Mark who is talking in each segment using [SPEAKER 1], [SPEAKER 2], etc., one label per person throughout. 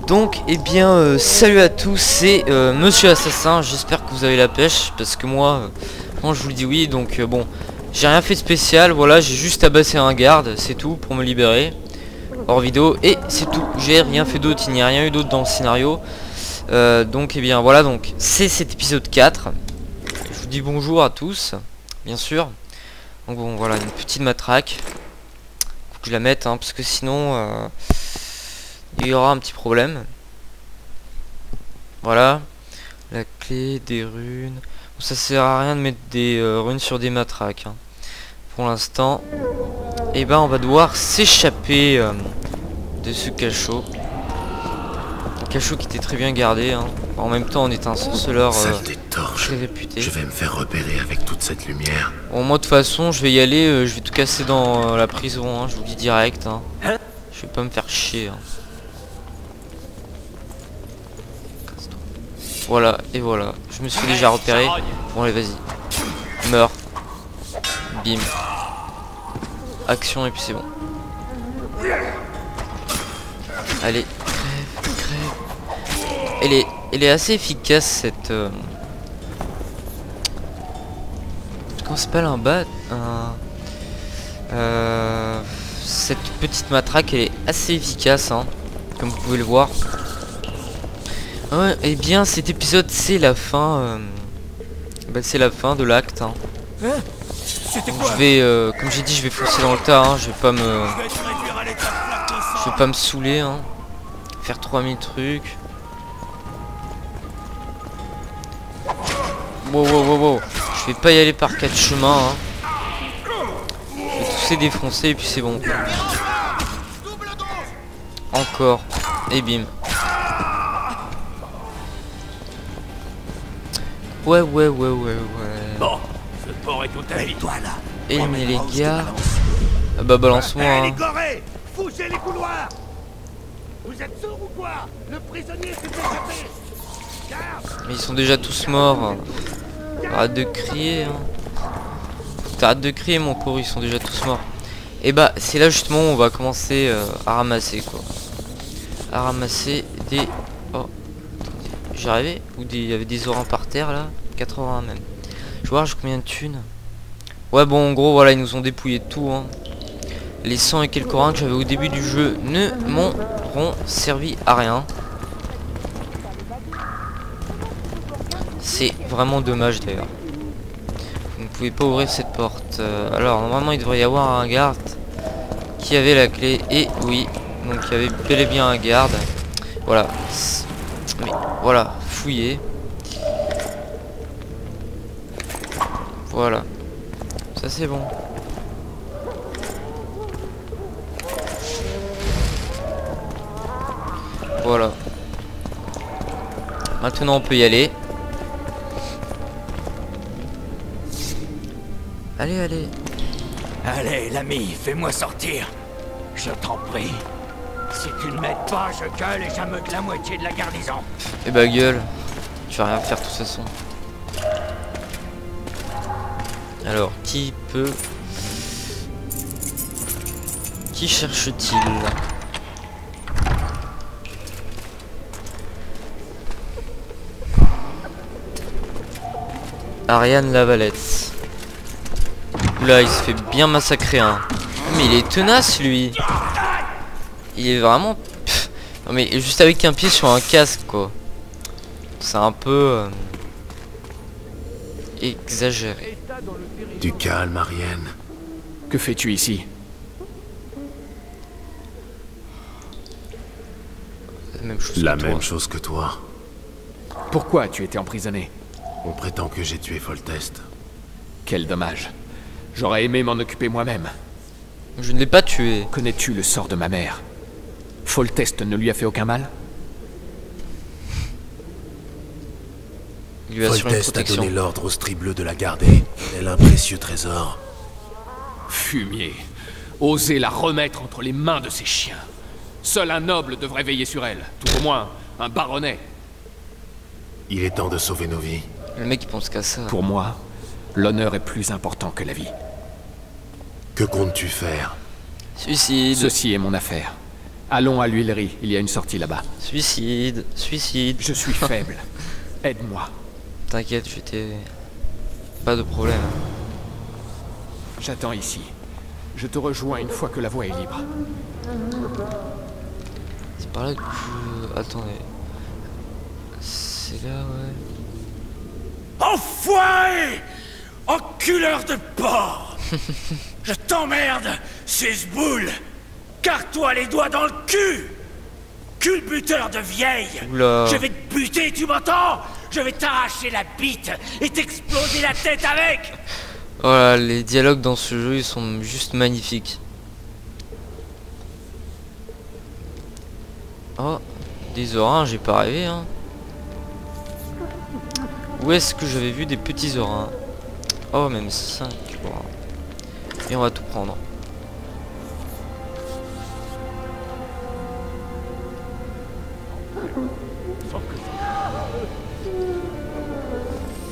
[SPEAKER 1] Donc, eh bien, salut à tous, c'est Monsieur Assassin. J'espère que vous avez la pêche, parce que moi, je vous le dis oui. Donc, bon, j'ai rien fait de spécial. Voilà, j'ai juste tabassé un garde, c'est tout, pour me libérer. Hors vidéo, et c'est tout. J'ai rien fait d'autre, il n'y a rien eu d'autre dans le scénario. Donc, eh bien, voilà, donc, c'est cet épisode 4. Je vous dis bonjour à tous, bien sûr. Donc, bon, voilà, une petite matraque. Faut que je la mette, hein, parce que sinon... il y aura un petit problème. Voilà. La clé, des runes. Bon, ça sert à rien de mettre des runes sur des matraques, hein. Pour l'instant. Et ben on va devoir s'échapper de ce cachot. Un cachot qui était très bien gardé, hein. En même temps on est un sorceleur très réputé.
[SPEAKER 2] Je vais me faire repérer avec toute cette lumière.
[SPEAKER 1] Bon, moi de toute façon je vais y aller, je vais tout casser dans la prison, hein, je vous le dis direct, hein. Je vais pas me faire chier, hein. Voilà, et voilà. Je me suis déjà repéré. Bon, allez, vas-y. Meurs. Bim. Action, et puis c'est bon. Allez, crève, crève. Elle est assez efficace, cette... Comment ça s'appelle, un bat, cette petite matraque, elle est assez efficace, hein, comme vous pouvez le voir. Ouais, et bien cet épisode c'est la fin, c'est la fin de l'acte, hein. Je vais, comme j'ai dit, je vais foncer dans le tas, hein. Je vais pas me saouler, hein. Faire 3000 trucs. Wow. Je vais pas y aller par 4 chemins, hein. Je vais tous les défoncer et puis c'est bon. Encore. Et bim. Ouais.
[SPEAKER 3] Bon, ce port est tout à fait.
[SPEAKER 2] Toi là.
[SPEAKER 1] Éliminer les gars. Ah bah balance-moi, hein.
[SPEAKER 3] Les gorées, fouchez les couloirs. Vous êtes sourds ou quoi? Le prisonnier s'est échappé. Garde.
[SPEAKER 1] Mais ils sont déjà tous morts. Arrête de crier, hein. T'arrêtes de crier, mon pauvre, ils sont déjà tous morts. Et bah c'est là justement où on va commencer à ramasser, quoi. À ramasser des... Oh, j'y arrivais? Ou il y avait des orans par terre là? 80 même. Je vais voir, j'ai combien de thunes. Ouais, bon, en gros, voilà, ils nous ont dépouillé de tout, hein. Les 100 et quelques orans que j'avais au début du jeu ne m'auront servi à rien. C'est vraiment dommage d'ailleurs. Vous ne pouvez pas ouvrir cette porte. Alors, normalement, il devrait y avoir un garde qui avait la clé. Et oui, donc il y avait bel et bien un garde. Voilà. Mais voilà, fouiller. Voilà. Ça c'est bon. Voilà. Maintenant on peut y aller. Allez.
[SPEAKER 3] Allez, l'ami, fais-moi sortir. Je t'en prie. Si tu ne m'aides pas, je gueule et j'ameute la moitié de la garnison.
[SPEAKER 1] Et bah gueule. Tu vas rien faire de toute façon. Alors, qui peut... Qui cherche-t-il? Ariane Lavalette. Oula, il se fait bien massacrer, hein. Mais il est tenace, lui. Il est vraiment... Pff. Non mais juste avec un pied sur un casque, quoi. C'est un peu... exagéré.
[SPEAKER 2] Du calme, Ariane.
[SPEAKER 4] Que fais-tu ici?
[SPEAKER 1] La
[SPEAKER 2] La même chose que toi.
[SPEAKER 4] Pourquoi as-tu été emprisonné?
[SPEAKER 2] On prétend que j'ai tué Foltest.
[SPEAKER 4] Quel dommage. J'aurais aimé m'en occuper moi-même.
[SPEAKER 1] Je ne l'ai pas tué.
[SPEAKER 4] Connais-tu le sort de ma mère? Foltest ne lui a fait aucun mal?
[SPEAKER 1] Il lui assure une
[SPEAKER 2] Foltest a
[SPEAKER 1] protection.
[SPEAKER 2] donné l'ordre au Stribleu de la garder. Elle a un précieux trésor.
[SPEAKER 4] Fumier. Oser la remettre entre les mains de ces chiens. Seul un noble devrait veiller sur elle. Tout au moins, un baronnet.
[SPEAKER 2] Il est temps de sauver nos vies.
[SPEAKER 1] Le mec il pense qu'à ça.
[SPEAKER 4] Pour moi, l'honneur est plus important que la vie.
[SPEAKER 2] Que comptes-tu faire?
[SPEAKER 1] Suicide.
[SPEAKER 4] Ceci est mon affaire. Allons à l'huilerie, il y a une sortie là-bas.
[SPEAKER 1] Suicide, suicide.
[SPEAKER 4] Je suis faible. Aide-moi.
[SPEAKER 1] T'inquiète, je vais t'aider. Pas de problème.
[SPEAKER 4] J'attends ici. Je te rejoins une fois que la voie est libre.
[SPEAKER 1] C'est par là que je... Attendez. C'est là, ouais.
[SPEAKER 3] Enfoiré! Enculeur de porc! Je t'emmerde, suce-boule! Carre-toi les doigts dans le cul! Culbuteur de vieille!
[SPEAKER 1] Oula.
[SPEAKER 3] Je vais te buter, tu m'entends? Je vais t'arracher la bite et t'exploser la tête avec!
[SPEAKER 1] Voilà, les dialogues dans ce jeu, ils sont juste magnifiques. Oh, des orins, j'ai pas rêvé, hein. Où est-ce que j'avais vu des petits orins? Oh, même 5. Wow. Et on va tout prendre.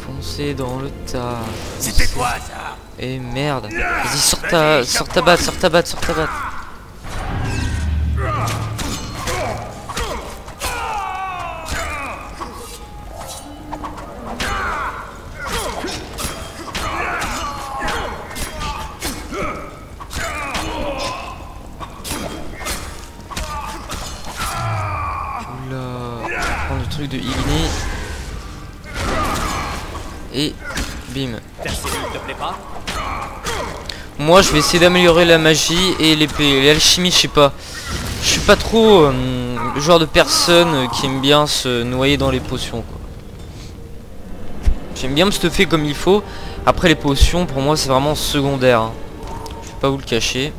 [SPEAKER 1] Foncez dans le tas.
[SPEAKER 3] C'était quoi ça?
[SPEAKER 1] Et merde. Vas-y, sors ta batte, sors ta batte, sors ta batte. Prendre le truc de Igni. Et bim. Moi je vais essayer d'améliorer la magie et l'épée. L'alchimie, je sais pas. Je suis pas trop le genre de personne qui aime bien se noyer dans les potions, quoi. J'aime bien me stuffer comme il faut. Après les potions, pour moi c'est vraiment secondaire, hein. Je vais pas vous le cacher.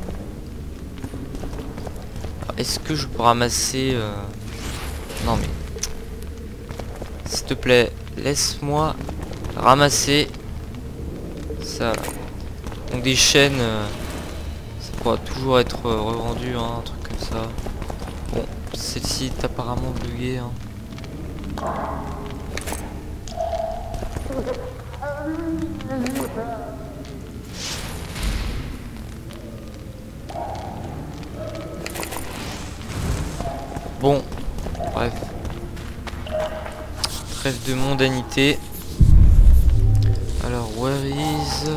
[SPEAKER 1] Est-ce que je peux ramasser Non mais... S'il te plaît, laisse-moi ramasser ça. Donc des chaînes, ça pourra toujours être revendu, hein, un truc comme ça. Bon, celle-ci est apparemment buggée, hein. Bon, bref. Trêve de mondanité. Alors, where is...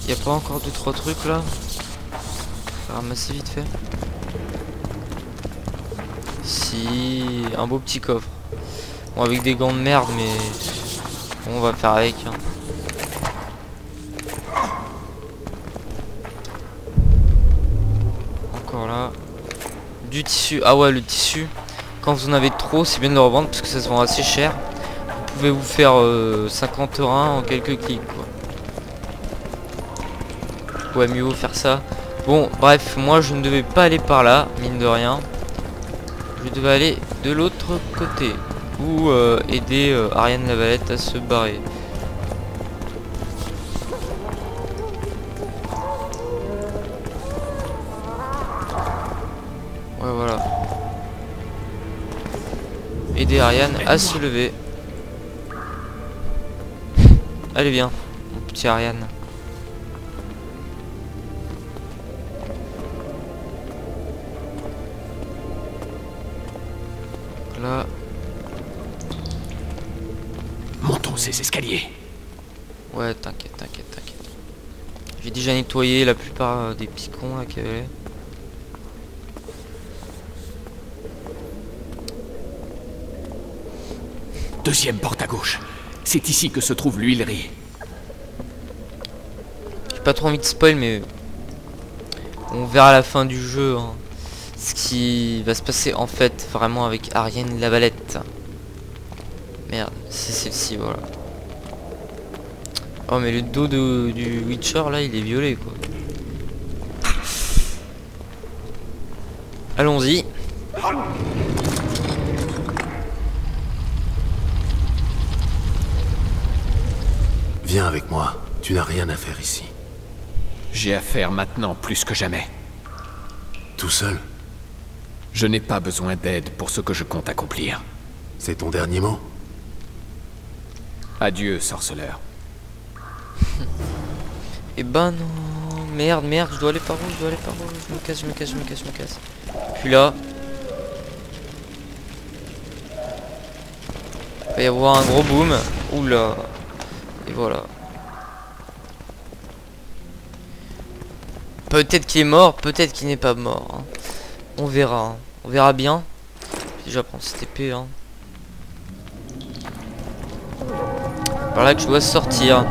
[SPEAKER 1] Y a pas encore 2-3 trucs là? Je vais ramasser vite fait. Si, un beau petit coffre. Bon, avec des gants de merde, mais bon, on va faire avec, hein. Encore là. Du tissu. Ah ouais, le tissu. Quand vous en avez trop, c'est bien de le revendre parce que ça se vend assez cher. Vous pouvez vous faire 50 reins en quelques clics, quoi. Ouais, mieux vaut faire ça. Bon, bref, moi je ne devais pas aller par là, mine de rien. Je devais aller de l'autre côté. Ou aider Ariane Lavalette à se barrer. Ouais, voilà. Aider Ariane à se lever. Allez, viens, mon petit Ariane. Là.
[SPEAKER 3] Montons ces escaliers.
[SPEAKER 1] Ouais, t'inquiète, t'inquiète, t'inquiète. J'ai déjà nettoyé la plupart des picons là qu'il y avait.
[SPEAKER 3] Deuxième porte à gauche. C'est ici que se trouve l'huilerie.
[SPEAKER 1] J'ai pas trop envie de spoil, mais on verra à la fin du jeu, hein, ce qui va se passer en fait vraiment avec Ariane Lavalette. Merde, c'est celle-ci, voilà. Oh mais le dos du Witcher là, il est violet, quoi. Allons-y.
[SPEAKER 2] Viens avec moi. Tu n'as rien à faire ici.
[SPEAKER 4] J'ai affaire maintenant plus que jamais.
[SPEAKER 2] Tout seul?
[SPEAKER 4] Je n'ai pas besoin d'aide pour ce que je compte accomplir.
[SPEAKER 2] C'est ton dernier mot?
[SPEAKER 4] Adieu, sorceleur.
[SPEAKER 1] Eh ben non, Merde, merde, je dois aller par où? Je me casse. Puis là. Il va y avoir un gros boom. Oula. Et voilà. Peut-être qu'il est mort, peut-être qu'il n'est pas mort. Hein. On verra. Hein. On verra bien. Déjà prendre cette épée. Hein. Par là que je dois sortir.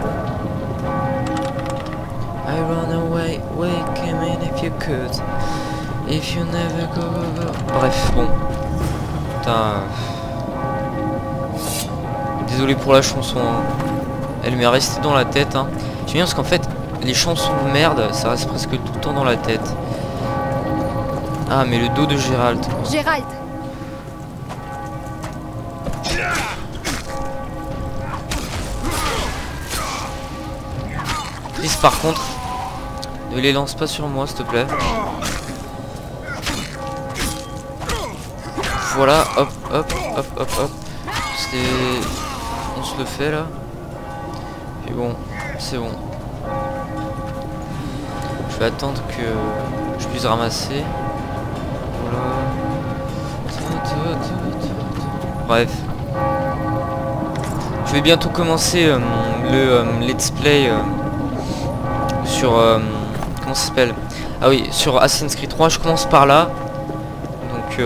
[SPEAKER 1] I run away, wake him in if you could. If you never go. Bref, bon. Putain. Désolé pour la chanson. Hein. Elle m'est restée dans la tête. Hein. J'aime bien parce qu'en fait, les chansons de merde, ça reste presque tout le temps dans la tête. Ah, mais le dos de Gérald.
[SPEAKER 5] Gérald!
[SPEAKER 1] Chris, par contre, ne les lance pas sur moi, s'il te plaît. Voilà, hop. On se le fait là. Puis bon, c'est bon. Je vais attendre que je puisse ramasser. Voilà. Bref. Je vais bientôt commencer le let's play sur comment ça s'appelle? Ah oui, sur Assassin's Creed 3. Je commence par là. Donc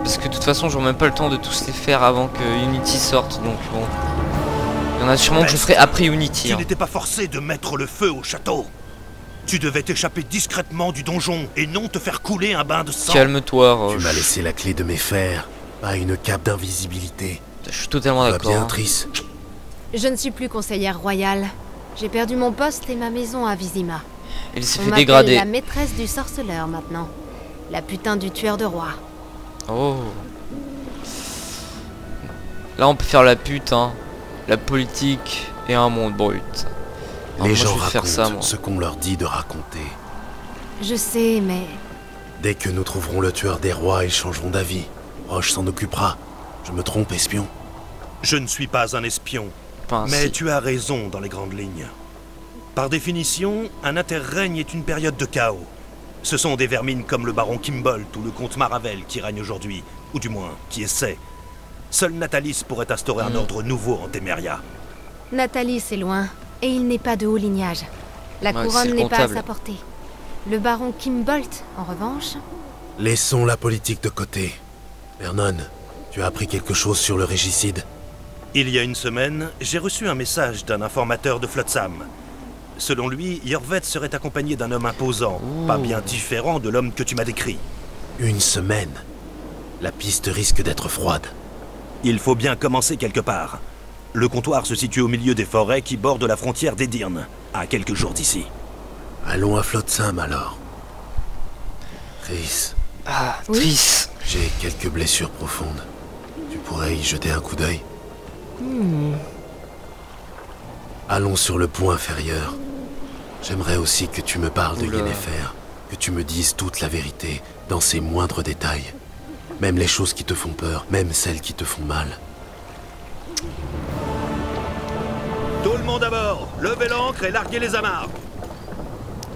[SPEAKER 1] parce que de toute façon j'aurai même pas le temps de tous les faire avant que Unity sorte. Donc bon. Il y en a sûrement que je ferai après Unity.
[SPEAKER 6] Tu n'étais pas forcé de mettre le feu au château. Tu devais t'échapper discrètement du donjon et non te faire couler un bain de sang.
[SPEAKER 1] Calme-toi, Roche.
[SPEAKER 2] Tu m'as laissé la clé de mes fers, pas une cape d'invisibilité.
[SPEAKER 1] Je suis totalement d'accord.
[SPEAKER 2] Bien, Triss.
[SPEAKER 5] Je ne suis plus conseillère royale. J'ai perdu mon poste et ma maison à Vizima.
[SPEAKER 1] Il s'est
[SPEAKER 5] On
[SPEAKER 1] fait
[SPEAKER 5] m'appelle
[SPEAKER 1] dégrader.
[SPEAKER 5] la maîtresse du sorceleur maintenant. La putain du tueur de rois.
[SPEAKER 1] Oh. Là on peut faire la pute, hein. La politique et un monde brut. Alors,
[SPEAKER 2] Les
[SPEAKER 1] moi,
[SPEAKER 2] gens
[SPEAKER 1] je vais faire
[SPEAKER 2] racontent
[SPEAKER 1] ça, moi.
[SPEAKER 2] ce qu'on leur dit de raconter.
[SPEAKER 5] Je sais, mais...
[SPEAKER 2] Dès que nous trouverons le tueur des rois, ils changeront d'avis. Roche s'en occupera. Je me trompe, espion?
[SPEAKER 6] Je ne suis pas un espion,
[SPEAKER 1] Enfin,
[SPEAKER 6] mais
[SPEAKER 1] si.
[SPEAKER 6] tu as raison dans les grandes lignes. Par définition, un interrègne est une période de chaos. Ce sont des vermines comme le baron Kimbolt ou le comte Maravel qui règnent aujourd'hui, ou du moins, qui essaient. Seul Natalis pourrait instaurer un ordre nouveau en Téméria.
[SPEAKER 5] Nathalie, c'est loin. Et il n'est pas de haut lignage. La
[SPEAKER 1] Ouais, c'est
[SPEAKER 5] couronne
[SPEAKER 1] le
[SPEAKER 5] n'est pas à
[SPEAKER 1] comptable.
[SPEAKER 5] sa portée. Le baron Kimbolt, en revanche...
[SPEAKER 2] Laissons la politique de côté. Vernon, tu as appris quelque chose sur le régicide?
[SPEAKER 6] Il y a une semaine, j'ai reçu un message d'un informateur de Flotsam. Selon lui, Yorvet serait accompagné d'un homme imposant, pas bien différent de l'homme que tu m'as décrit.
[SPEAKER 2] Une semaine. La piste risque d'être froide.
[SPEAKER 6] Il faut bien commencer quelque part. Le comptoir se situe au milieu des forêts qui bordent la frontière d'Edirne, à quelques jours d'ici.
[SPEAKER 2] Allons à Flotsam alors. Chris,
[SPEAKER 1] Ah,
[SPEAKER 5] Oui.
[SPEAKER 1] Triss.
[SPEAKER 2] j'ai quelques blessures profondes. Tu pourrais y jeter un coup d'œil? Allons sur le pont inférieur. J'aimerais aussi que tu me parles de
[SPEAKER 1] Oula.
[SPEAKER 2] Yennefer, que tu me dises toute la vérité, dans ses moindres détails. Même les choses qui te font peur, même celles qui te font mal.
[SPEAKER 6] Tout le monde à bord, levez l'ancre et larguez les amarres.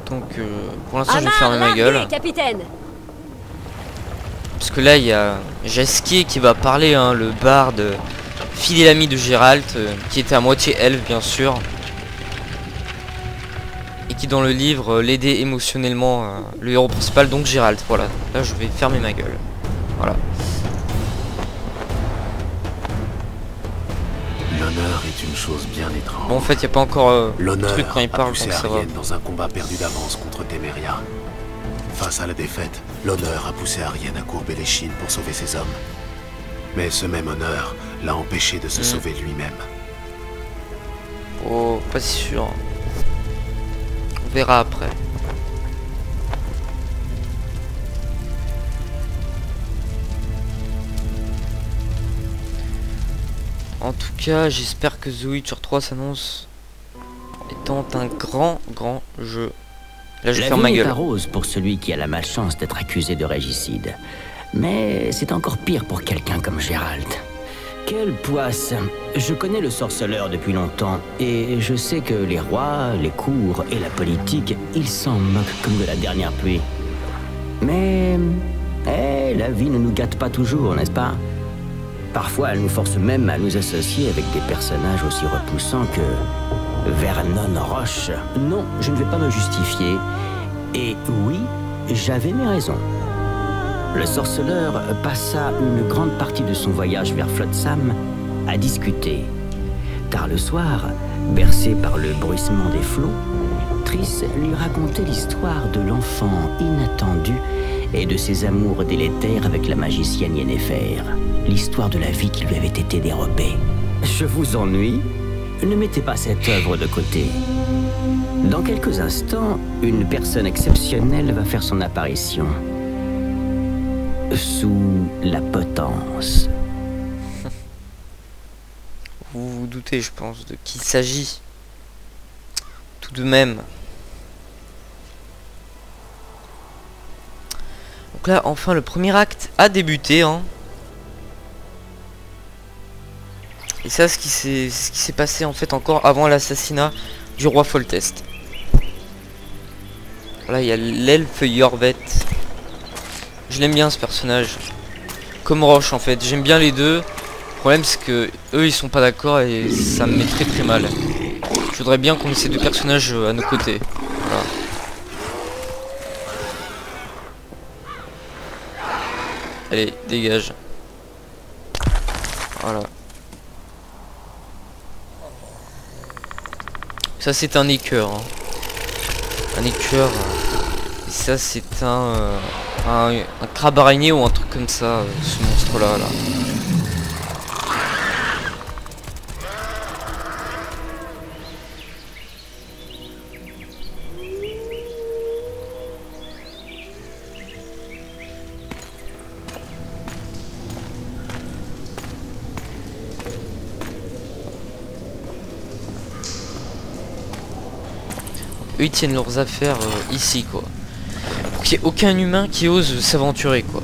[SPEAKER 1] Donc pour l'instant je vais fermer ma gueule.
[SPEAKER 5] capitaine!
[SPEAKER 1] Parce que là il y a Jasquier qui va parler, hein, le barde fidèle ami de Gérald, qui était à moitié elfe bien sûr. Et qui dans le livre l'aidait émotionnellement, le héros principal, donc Gérald. Voilà, là je vais fermer ma gueule. Voilà.
[SPEAKER 2] L'honneur est une chose bien étrange.
[SPEAKER 1] Bon en fait il n'y a pas encore le
[SPEAKER 2] L'honneur
[SPEAKER 1] truc quand il
[SPEAKER 2] a
[SPEAKER 1] parle,
[SPEAKER 2] poussé
[SPEAKER 1] donc ça va.
[SPEAKER 2] Arienne dans un combat perdu d'avance contre Téméria. Face à la défaite, l'honneur a poussé Arienne à courber les chines pour sauver ses hommes. Mais ce même honneur l'a empêché de se sauver lui-même.
[SPEAKER 1] Oh, pas si sûr. On verra après. En tout cas, j'espère que The Witcher 3 s'annonce étant un grand jeu. Là, je vais
[SPEAKER 7] La
[SPEAKER 1] faire
[SPEAKER 7] vie
[SPEAKER 1] ma
[SPEAKER 7] n'est
[SPEAKER 1] gueule.
[SPEAKER 7] pas rose pour celui qui a la malchance d'être accusé de régicide. Mais c'est encore pire pour quelqu'un comme Gérald. Quelle poisse! Je connais le sorceleur depuis longtemps, et je sais que les rois, les cours et la politique, ils s'en moquent comme de la dernière pluie. Mais... la vie ne nous gâte pas toujours, n'est-ce pas? Parfois, elle nous force même à nous associer avec des personnages aussi repoussants que... Vernon Roche. Non, je ne vais pas me justifier. Et oui, j'avais mes raisons. Le sorceleur passa une grande partie de son voyage vers Flotsam à discuter. Car le soir, bercé par le bruissement des flots, Triss lui racontait l'histoire de l'enfant inattendu et de ses amours délétères avec la magicienne Yennefer. L'histoire de la vie qui lui avait été dérobée. Je vous ennuie? Ne mettez pas cette œuvre de côté. Dans quelques instants, une personne exceptionnelle va faire son apparition. Sous la potence.
[SPEAKER 1] Vous vous doutez, je pense, de qui il s'agit. Tout de même. Donc là, enfin, le premier acte a débuté, hein. Et ça, ce qui s'est passé, en fait, encore avant l'assassinat du roi Foltest. Là, il y a l'elfe Yorvet. Je l'aime bien, ce personnage. Comme Roche, en fait. J'aime bien les deux. Le problème, c'est que eux, ils sont pas d'accord et ça me met très très mal. Je voudrais bien qu'on ait ces deux personnages à nos côtés. Voilà. Allez, dégage. Voilà. Ça, c'est un écœur. Hein. Un écœur. Et ça, c'est un crabe araignée ou un truc comme ça, ce monstre-là. Là. Eux ils tiennent leurs affaires ici quoi. Pour qu'il n'y ait aucun humain qui ose s'aventurer quoi.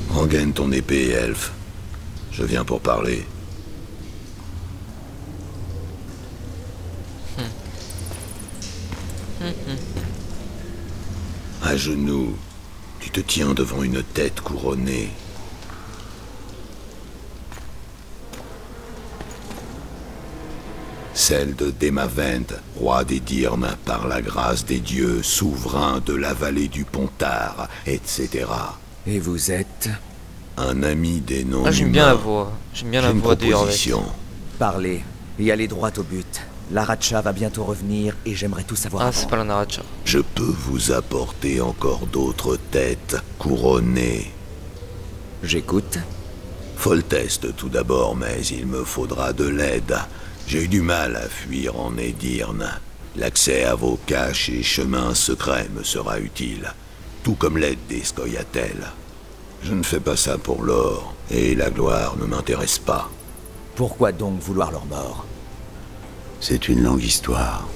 [SPEAKER 8] Rengaine ton épée, elfe. Je viens pour parler. À genoux, tu te tiens devant une tête couronnée. Celle de Démavend, roi des Dyrmes, par la grâce des dieux, souverain de la vallée du Pontard, etc.
[SPEAKER 3] Et vous êtes?
[SPEAKER 8] Un ami des noms.
[SPEAKER 1] Ah, j'aime bien la voix. J'aime bien la voix de Yorvet.
[SPEAKER 3] Parlez et allez droit au but. L'Aracha va bientôt revenir et j'aimerais tout savoir.
[SPEAKER 1] Ah, c'est pas la Naracha.
[SPEAKER 8] Je peux vous apporter encore d'autres têtes couronnées.
[SPEAKER 3] J'écoute.
[SPEAKER 8] Foltest tout d'abord, mais il me faudra de l'aide. J'ai eu du mal à fuir en Edirne. L'accès à vos caches et chemins secrets me sera utile, tout comme l'aide des Scoia'tael. Je ne fais pas ça pour l'or, et la gloire ne m'intéresse pas.
[SPEAKER 3] Pourquoi donc vouloir leur mort?
[SPEAKER 2] C'est une longue histoire.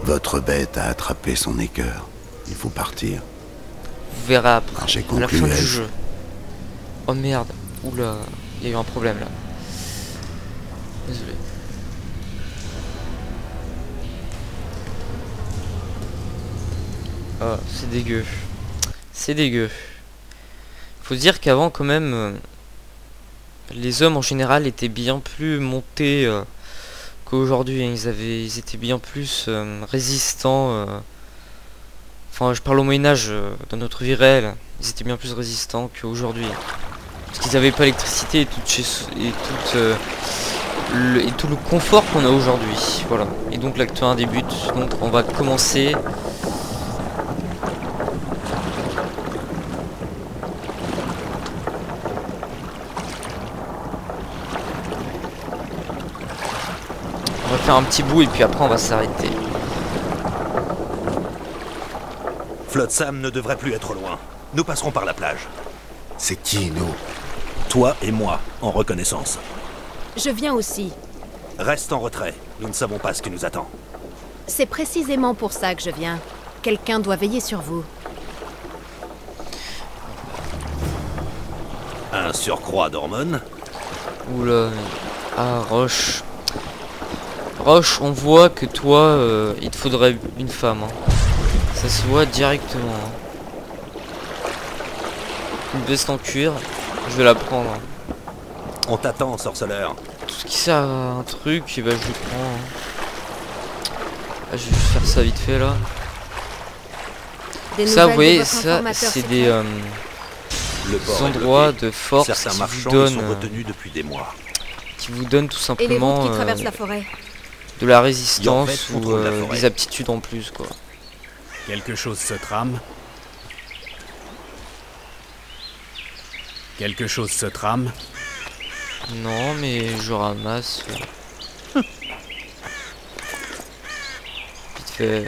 [SPEAKER 2] Votre bête a attrapé son écœur. Il faut partir.
[SPEAKER 1] Vous verrez après,
[SPEAKER 2] J'ai
[SPEAKER 1] à la
[SPEAKER 2] conclu,
[SPEAKER 1] fin du
[SPEAKER 2] elfe.
[SPEAKER 1] jeu. Oh merde. Oula, il y a eu un problème là. Désolé. Ah, c'est dégueu. C'est dégueu. Faut dire qu'avant quand même, les hommes en général étaient bien plus montés qu'aujourd'hui. Hein. Ils étaient bien plus résistants. Enfin, je parle au Moyen-Âge, dans notre vie réelle. Ils étaient bien plus résistants qu'aujourd'hui. Parce qu'ils n'avaient pas l'électricité et tout le confort qu'on a aujourd'hui. Voilà. Et donc l'acte 1 débute. Donc on va commencer. faire un petit bout et puis après on va s'arrêter.
[SPEAKER 6] Flotsam ne devrait plus être loin. Nous passerons par la plage.
[SPEAKER 2] C'est qui, nous?
[SPEAKER 6] Toi et moi, en reconnaissance.
[SPEAKER 5] Je viens aussi.
[SPEAKER 6] Reste en retrait. Nous ne savons pas ce qui nous attend.
[SPEAKER 5] C'est précisément pour ça que je viens. Quelqu'un doit veiller sur vous.
[SPEAKER 6] Un surcroît d'hormones?
[SPEAKER 1] Oula, mais... Ah, Roche. Roche, on voit que toi, il te faudrait une femme. Hein. Ça se voit directement. Hein. Une veste en cuir, je vais la prendre. Hein.
[SPEAKER 6] On t'attend, sorceleur.
[SPEAKER 1] Tout ce qui sert à un truc, et bah, je le prends. Hein. Ah, je vais juste faire ça vite fait là. Ça, vous voyez, ça, c'est des endroits de force
[SPEAKER 6] Certains marchands
[SPEAKER 1] qui vous donnent,
[SPEAKER 6] sont retenus depuis des mois.
[SPEAKER 1] qui vous donnent tout
[SPEAKER 5] Et les routes
[SPEAKER 1] simplement
[SPEAKER 5] qui traversent la forêt.
[SPEAKER 1] de la résistance
[SPEAKER 6] Yorveth
[SPEAKER 1] ou
[SPEAKER 6] contrôle la forêt.
[SPEAKER 1] des aptitudes en plus, quoi.
[SPEAKER 9] Quelque chose se trame. Quelque chose se trame.
[SPEAKER 1] Non, mais je ramasse. Vite fait.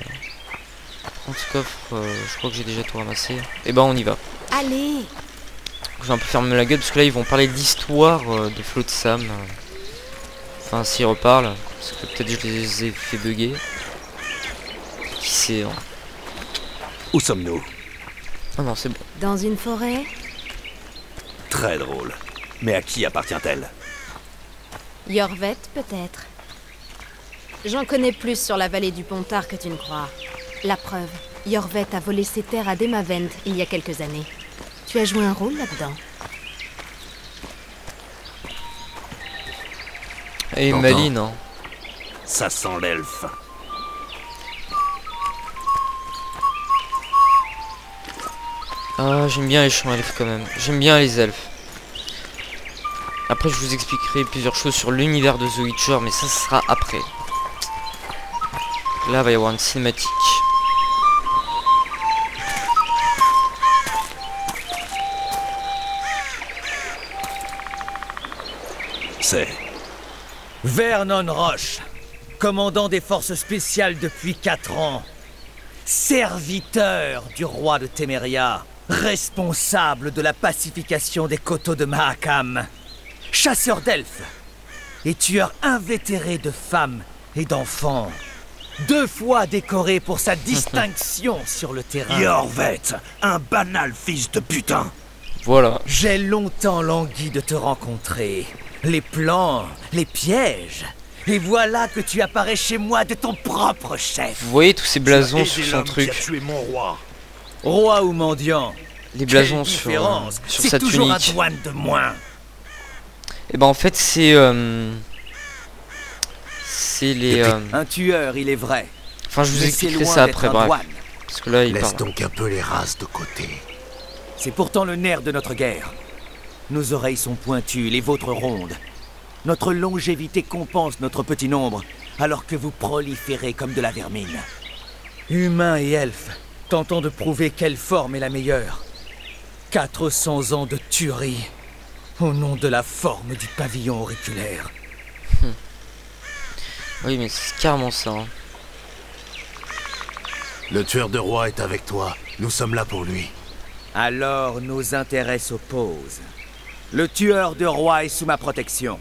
[SPEAKER 1] Prends ce coffre, je crois que j'ai déjà tout ramassé. Et ben on y va.
[SPEAKER 5] Allez!
[SPEAKER 1] Je vais un peu fermer la gueule parce que là ils vont parler de l'histoire de Flotsam. Enfin s'ils reparlent, parce que peut-être je les ai fait bugger. Qui sait, hein.
[SPEAKER 6] Où sommes-nous?
[SPEAKER 1] Ah non, c'est bon.
[SPEAKER 5] Dans une forêt?
[SPEAKER 6] Très drôle. Mais à qui appartient-elle?
[SPEAKER 5] Yorveth, peut-être. J'en connais plus sur la vallée du Pontard que tu ne crois. La preuve, Yorveth a volé ses terres à Demavend il y a quelques années. Tu as joué un rôle là-dedans.
[SPEAKER 1] Et
[SPEAKER 2] T'entends?
[SPEAKER 1] Maline, hein.
[SPEAKER 6] Ça sent l'elfe.
[SPEAKER 1] Ah, j'aime bien les champs elfes quand même. J'aime bien les elfes. Après, je vous expliquerai plusieurs choses sur l'univers de The Witcher, mais ça sera après. Là, il va y avoir une cinématique.
[SPEAKER 6] C'est...
[SPEAKER 3] Vernon Roche, commandant des forces spéciales depuis 4 ans. Serviteur du roi de Téméria, responsable de la pacification des coteaux de Mahakam. Chasseur d'elfes et tueur invétéré de femmes et d'enfants. 2 fois décoré pour sa distinction sur le terrain.
[SPEAKER 6] Yorveth, un banal fils de putain.
[SPEAKER 1] Voilà.
[SPEAKER 3] J'ai longtemps langui de te rencontrer. Les plans, les pièges. Et voilà que tu apparais chez moi de ton propre chef.
[SPEAKER 1] Vous voyez tous ces blasons sur
[SPEAKER 6] Tu as aidé
[SPEAKER 1] son
[SPEAKER 6] l'homme qui
[SPEAKER 1] truc.
[SPEAKER 6] a tué mon roi.
[SPEAKER 3] Roi ou mendiant,
[SPEAKER 1] Les blasons
[SPEAKER 3] quelle
[SPEAKER 1] sur
[SPEAKER 3] différence.
[SPEAKER 1] sa
[SPEAKER 3] C'est toujours un
[SPEAKER 1] tunique.
[SPEAKER 3] douane de moins.
[SPEAKER 1] Et ben en fait c'est les
[SPEAKER 3] Un tueur, il est vrai.
[SPEAKER 1] enfin je vous
[SPEAKER 3] Mais
[SPEAKER 1] expliquerai
[SPEAKER 3] c'est
[SPEAKER 1] ça
[SPEAKER 3] loin
[SPEAKER 1] après,
[SPEAKER 3] d'être un
[SPEAKER 1] bref.
[SPEAKER 3] douane.
[SPEAKER 1] Parce que là il
[SPEAKER 2] Laisse
[SPEAKER 1] parle.
[SPEAKER 2] donc un peu les races de côté.
[SPEAKER 3] C'est pourtant le nerf de notre guerre. Nos oreilles sont pointues, les vôtres rondes. Notre longévité compense notre petit nombre, alors que vous proliférez comme de la vermine. Humains et elfes, tentant de prouver quelle forme est la meilleure. 400 ans de tuerie, au nom de la forme du pavillon auriculaire.
[SPEAKER 1] Oui mais c'est carrément ça. Hein.
[SPEAKER 2] Le tueur de roi est avec toi. Nous sommes là pour lui.
[SPEAKER 3] Alors nos intérêts s'opposent. Le tueur de roi est sous ma protection.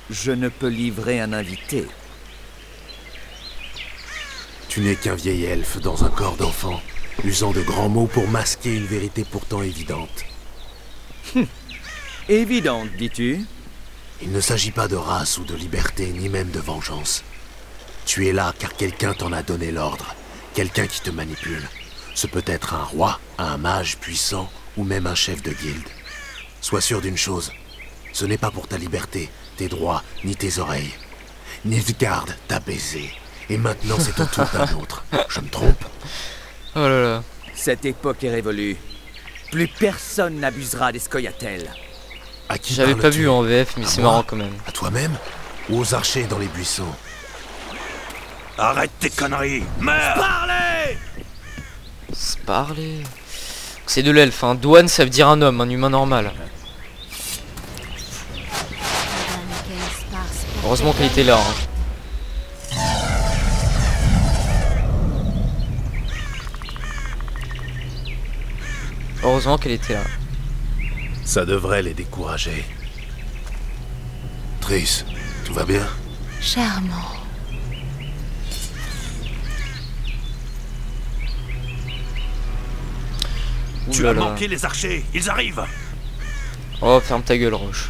[SPEAKER 3] Je ne peux livrer un invité.
[SPEAKER 2] Tu n'es qu'un vieil elfe dans un corps d'enfant, usant de grands mots pour masquer une vérité pourtant évidente.
[SPEAKER 3] Évidente, dis-tu?
[SPEAKER 2] Il ne s'agit pas de race ou de liberté, ni même de vengeance. Tu es là car quelqu'un t'en a donné l'ordre, quelqu'un qui te manipule. Ce peut être un roi, un mage puissant, ou même un chef de guilde. Sois sûr d'une chose, ce n'est pas pour ta liberté, tes droits, ni tes oreilles. Nilfgaard t'a baisé, et maintenant c'est au tour d'un autre. Je me trompe?
[SPEAKER 1] Oh là là.
[SPEAKER 3] Cette époque est révolue. Plus personne n'abusera des Scoia'tael.
[SPEAKER 2] À qui
[SPEAKER 1] J'avais pas
[SPEAKER 2] parles-tu?
[SPEAKER 1] vu en VF mais
[SPEAKER 2] À
[SPEAKER 1] c'est
[SPEAKER 2] moi?
[SPEAKER 1] marrant quand même.
[SPEAKER 2] À toi-même? Ou aux archers dans les buissons?
[SPEAKER 6] Arrête tes conneries. Meurs!
[SPEAKER 3] Parlez!
[SPEAKER 1] C'est parler. C'est de l'elfe, hein. Douane ça veut dire un homme, un humain normal. Heureusement qu'elle était là. Hein. Heureusement qu'elle était là.
[SPEAKER 2] Ça devrait les décourager. Triss, tout va bien?
[SPEAKER 5] Charmant.
[SPEAKER 6] Tu as manqué les archers, ils arrivent.
[SPEAKER 1] Oh, ferme ta gueule, Roche.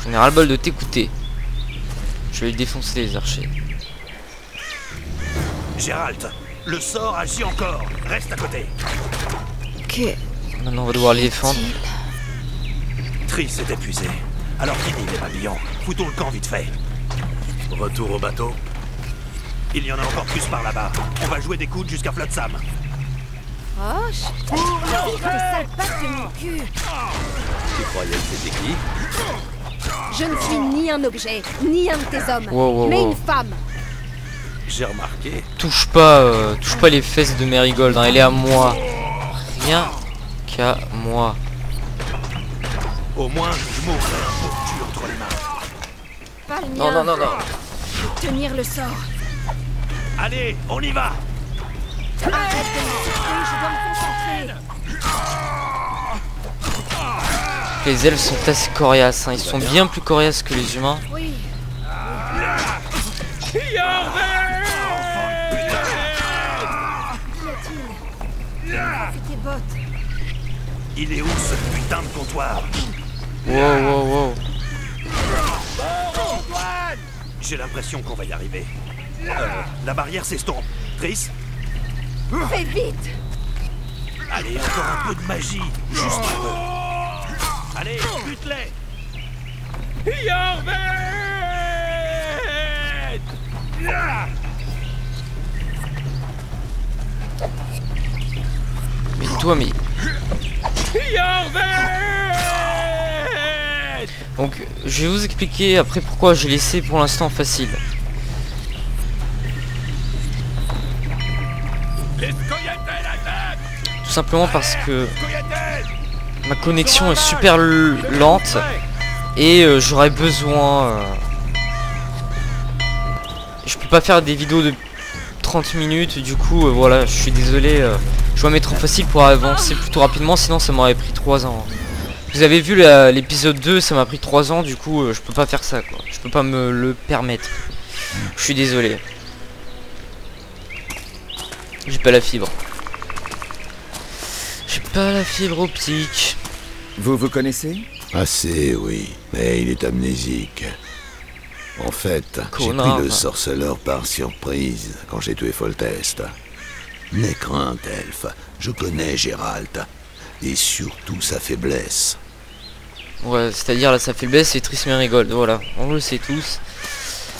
[SPEAKER 1] J'en ai ras-le-bol de t'écouter. Je vais défoncer les archers.
[SPEAKER 6] Gérald, le sort agit encore. Reste à côté.
[SPEAKER 5] Que...
[SPEAKER 1] Maintenant, on va devoir les défendre.
[SPEAKER 6] Triss est épuisé. Alors fini les papillons. Foutons le camp vite fait.
[SPEAKER 2] Retour au bateau.
[SPEAKER 6] Il y en a encore plus par là-bas. On va jouer des coudes jusqu'à Flotsam.
[SPEAKER 5] Roche, tes sales pattes de mon cul.
[SPEAKER 2] Tu croyais que c'était qui?
[SPEAKER 5] Je ne suis ni un objet, ni un de tes hommes,
[SPEAKER 1] Wow,
[SPEAKER 5] mais
[SPEAKER 1] wow.
[SPEAKER 5] une femme.
[SPEAKER 6] J'ai remarqué.
[SPEAKER 1] Touche pas les fesses de Marigold, hein. Elle est à moi. Rien qu'à moi.
[SPEAKER 6] Au moins, je mourrai un pauvre cul entre les mains.
[SPEAKER 5] Pas le mien.
[SPEAKER 1] Non, non, non, non.
[SPEAKER 5] Tenir le sort.
[SPEAKER 6] Allez, on y va.
[SPEAKER 5] Arrête de m'insulter, je dois me concentrer.
[SPEAKER 1] Les elfes sont assez coriaces, hein. Ils sont bien plus coriaces que les humains.
[SPEAKER 5] Oui. Fais tes bottes.
[SPEAKER 6] Il est où ce putain de comptoir?
[SPEAKER 1] Wow, wow, wow.
[SPEAKER 6] J'ai l'impression qu'on va y arriver. La barrière s'estompe. Triss,
[SPEAKER 5] Fais vite.
[SPEAKER 6] allez, encore un peu de magie. Juste un peu. Allez, bute-les.
[SPEAKER 1] Mais toi, mais... Donc, je vais vous expliquer après pourquoi j'ai laissé pour l'instant facile. Tout simplement parce que ma connexion est super lente et j'aurais besoin... Je peux pas faire des vidéos de 30 minutes, du coup voilà, je suis désolé, je dois mettre en facile pour avancer plutôt rapidement, sinon ça m'aurait pris 3 ans. Vous avez vu l'épisode 2, ça m'a pris 3 ans, du coup je peux pas faire ça quoi, je peux pas me le permettre. Je suis désolé. J'ai pas la fibre. J'ai pas la fibre optique.
[SPEAKER 3] Vous vous connaissez?
[SPEAKER 8] Assez, oui, mais il est amnésique. En fait, j'ai
[SPEAKER 1] Connard,
[SPEAKER 8] pris le
[SPEAKER 1] va.
[SPEAKER 8] sorceleur par surprise quand j'ai tué Foltest. N'aie crainte, elfe, je connais Gérald, et surtout sa faiblesse.
[SPEAKER 1] Ouais, c'est-à-dire là sa faiblesse c'est Triss Merigold, voilà, on le sait tous.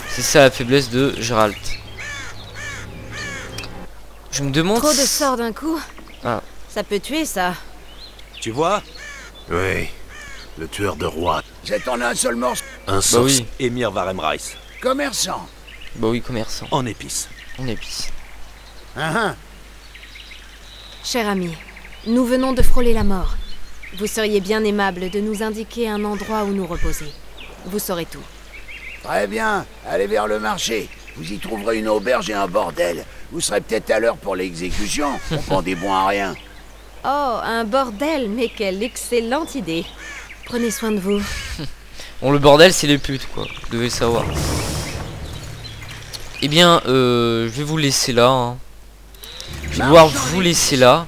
[SPEAKER 1] C'est ça la faiblesse de Gérald. Je me demande...
[SPEAKER 5] Trop de sorts d'un coup.
[SPEAKER 1] Ah.
[SPEAKER 5] Ça peut tuer ça.
[SPEAKER 6] Tu vois?
[SPEAKER 2] Oui. Le tueur de rois.
[SPEAKER 10] C'est en un seul morceau.
[SPEAKER 2] Un
[SPEAKER 1] Bah
[SPEAKER 2] sorcier.
[SPEAKER 1] oui,
[SPEAKER 6] Emir Varemreis.
[SPEAKER 10] Commerçant.
[SPEAKER 1] bah oui, commerçant.
[SPEAKER 6] En épices.
[SPEAKER 1] On épice.
[SPEAKER 5] Cher ami, nous venons de frôler la mort. Vous seriez bien aimable de nous indiquer un endroit où nous reposer. Vous saurez tout.
[SPEAKER 10] Très bien. Allez vers le marché. Vous y trouverez une auberge et un bordel. Vous serez peut-être à l'heure pour l'exécution. On prend des bons à rien.
[SPEAKER 5] Oh, un bordel, mais quelle excellente idée. Prenez soin de vous.
[SPEAKER 1] Bon, le bordel c'est les putes quoi, vous devez le savoir. Eh bien, je vais vous laisser là, hein. Je vais devoir vous laisser là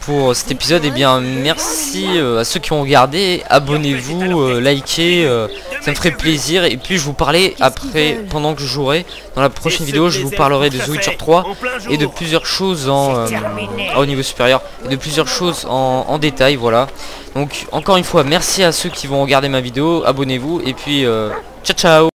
[SPEAKER 1] pour cet épisode. Et bien merci à ceux qui ont regardé, abonnez-vous, likez, ça me ferait plaisir. Et puis je vous parlais après, pendant que je jouerai dans la prochaine vidéo, je vous parlerai de The Witcher 3 et de plusieurs choses au niveau supérieur, et de plusieurs choses en détail, voilà. Donc encore une fois merci à ceux qui vont regarder ma vidéo, abonnez-vous et puis ciao ciao.